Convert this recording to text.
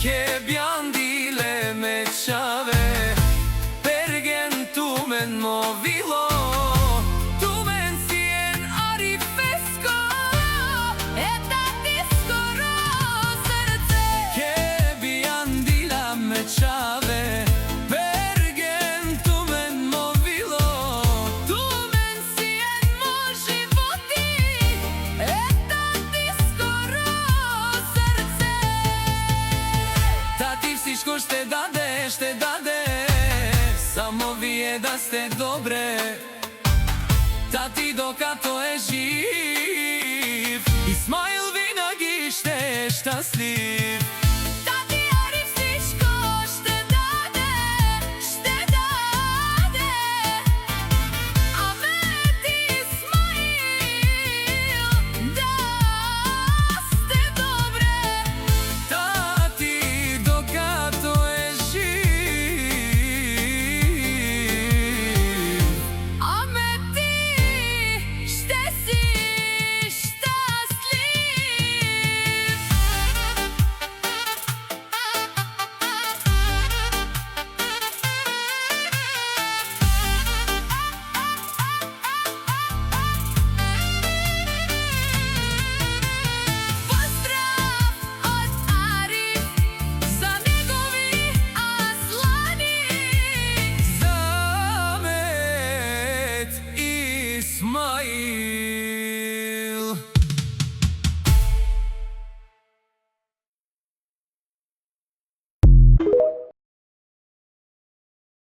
Che biandile me ciave, pergen tu men movilo, tu men sien arifesco, e da discoro srce. Che biandila me ciave, pergen tu men movilo, tu men sien mo životi, e da discoro srce. Tati всичко ще даде, само вие да сте добре. Тати докато е жив, Исмаил винаги ще е щастлив.